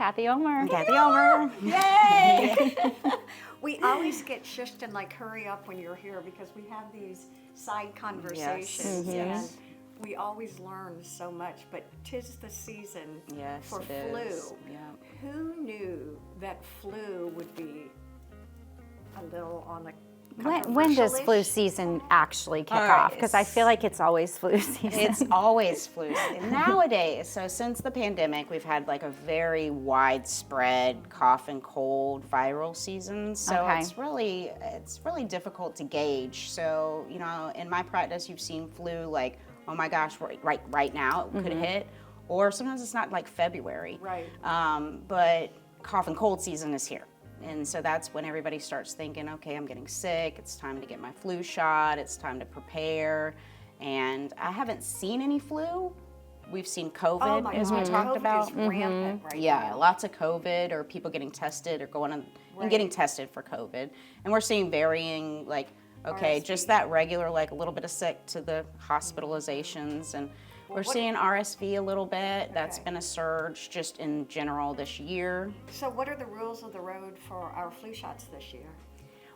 Cathy Ulmer. Cathy Ulmer. Yay! We always get shushed and like hurry up when you're here because we have these side conversations and we always learn so much, but 'tis the season for flu. Yeah. Who knew that flu would be a little on the When does flu season actually kick off? Because I feel like it's always flu season. It's always flu season. Nowadays, so since the pandemic, we've had like a very widespread cough and cold viral season. So it's really difficult to gauge. So, you know, in my practice, you've seen flu like, oh my gosh, right now it could hit. Or sometimes it's not like February. Right. But cough and cold season is here. And so that's when everybody starts thinking, okay, I'm getting sick, it's time to get my flu shot, it's time to prepare. And I haven't seen any flu. We've seen COVID, as we talked about. COVID is rampant right now. Lots of COVID, or people getting tested or going on and getting tested for COVID. And we're seeing varying, like, okay, just that regular, like a little bit of sick to the hospitalizations. And we're seeing RSV a little bit. That's been a surge just in general this year. So what are the rules of the road for our flu shots this year?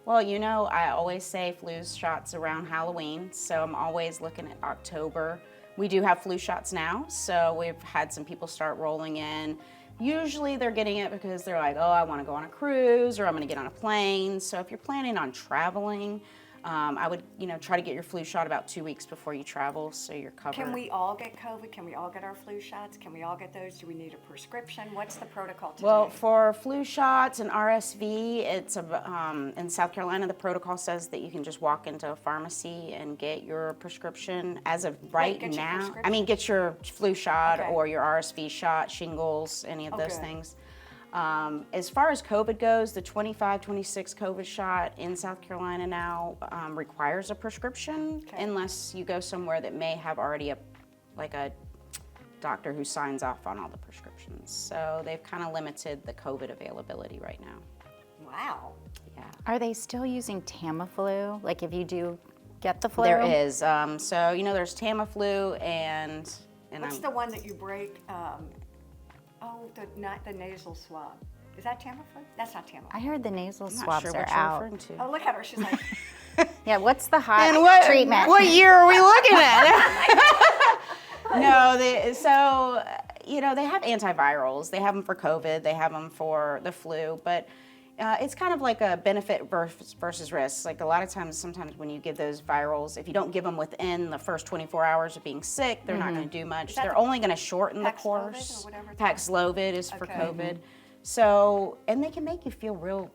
Well, you know, I always say flu shots around Halloween, so I'm always looking at October. We do have flu shots now, so we've had some people start rolling in. Usually they're getting it because they're like, oh, I want to go on a cruise or I'm going to get on a plane. So if you're planning on traveling, I would, you know, try to get your flu shot about 2 weeks before you travel, so you're covered. Can we all get COVID? Can we all get our flu shots? Can we all get those? Do we need a prescription? What's the protocol today? Well, for flu shots and RSV, it's in South Carolina, the protocol says that you can just walk into a pharmacy and get your prescription. As of right now, I mean, get your flu shot or your RSV shot, shingles, any of those things. As far as COVID goes, the 25-26 COVID shot in South Carolina now requires a prescription unless you go somewhere that may have already a doctor who signs off on all the prescriptions. So they've kind of limited the COVID availability right now. Wow. Yeah. Are they still using Tamiflu? Like if you do get the flu? There is. So, you know, there's Tamiflu and what's the one that you break? The nasal swab. Is that Tamiflu? That's not Tamiflu. I heard the nasal I'm not swabs sure are what you're out. referring to. Oh, look at her. She's like, Yeah, what's the hot treatment? What year are we looking at? No, you know, they have antivirals. They have them for COVID. They have them for the flu. But it's kind of like a benefit versus risk. Like a lot of times, sometimes when you give those virals, if you don't give them within the first 24 hours of being sick, they're not going to do much. They're only going to shorten the course. Paxlovid is for COVID. So, and they can make you feel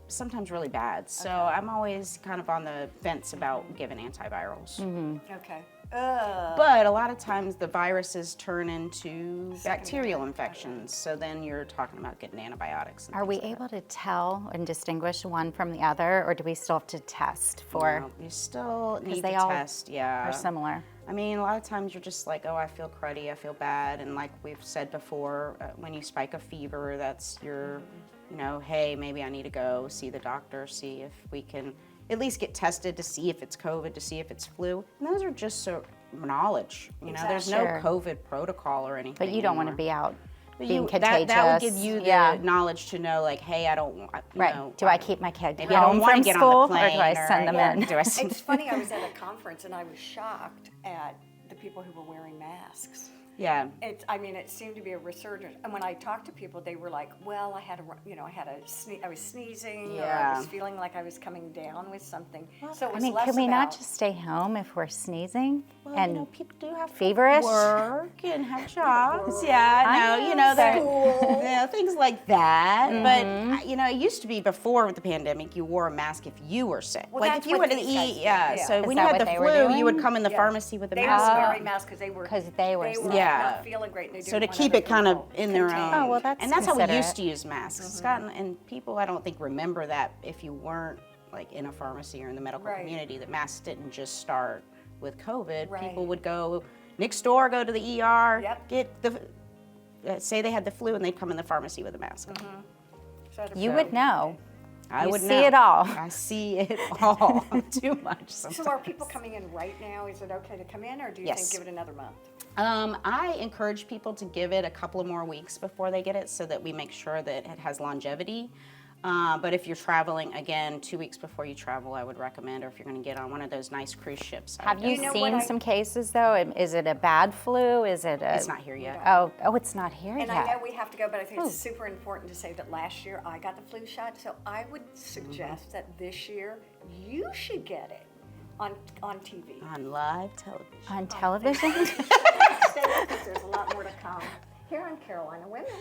sometimes really bad. So I'm always kind of on the fence about giving antivirals. okay. But a lot of times the viruses turn into bacterial infections. So then you're talking about getting antibiotics. And Are we able to tell and distinguish one from the other, or do we still have to test for? No, you still need to they all test, are similar. I mean, a lot of times you're just like, oh, I feel cruddy, I feel bad. And like we've said before, when you spike a fever, that's your, you know, hey, maybe I need to go see the doctor, see if we can at least get tested to see if it's COVID, to see if it's flu. And those are just so knowledge. You know, there's no COVID protocol or anything. But you don't want to be out being That contagious. will give you the knowledge to know, like, hey, I don't want, you know, do I keep my kid maybe I don't home want from to get school, on the plane, or do I send them in? It's funny, I was at a conference and I was shocked at the people who were wearing masks. Yeah. It seemed to be a resurgence. And when I talked to people, they were like, well, I was sneezing, or I was feeling like I was coming down with something. So it was less can we not about- just stay home if we're sneezing? Well, and you know, people do have feverish? work and have jobs. Things like that. But you know, it used to be before the pandemic, you wore a mask if you were sick. Well, like that's if you what were to these guys eat, did. So Is when you that had what the they were flu, you doing? would come in the pharmacy with a They mask. were wearing masks because they were not feeling great. And they So to didn't keep want it kind of other in their people own. contained. Oh, well, that's and that's how we used considerate. to use masks. It's gotten, and people, I don't think, remember that if you weren't like in a pharmacy or in the medical community, that masks didn't just start with COVID. People would go next door, go to the ER, get the, say they had the flu, and they'd come in the pharmacy with a mask on. You would know. I would see know. it all. I see it all too much sometimes. So are people coming in right now? Is it okay to come in, or do you think give it another month? I encourage people to give it a couple of more weeks before they get it so that we make sure that it has longevity. But if you're traveling, again, 2 weeks before you travel, I would recommend, or if you're going to get on one of those nice cruise ships. Have you know seen what some cases though? Is it a bad flu? Is it a... It's not here yet. Oh, it's not here And yet. I know we have to go, but I think it's super important to say that last year I got the flu shot, so I would suggest that this year you should get it on TV. On live television. On television? Stay with us, there's a lot more to come here on Carolina Women.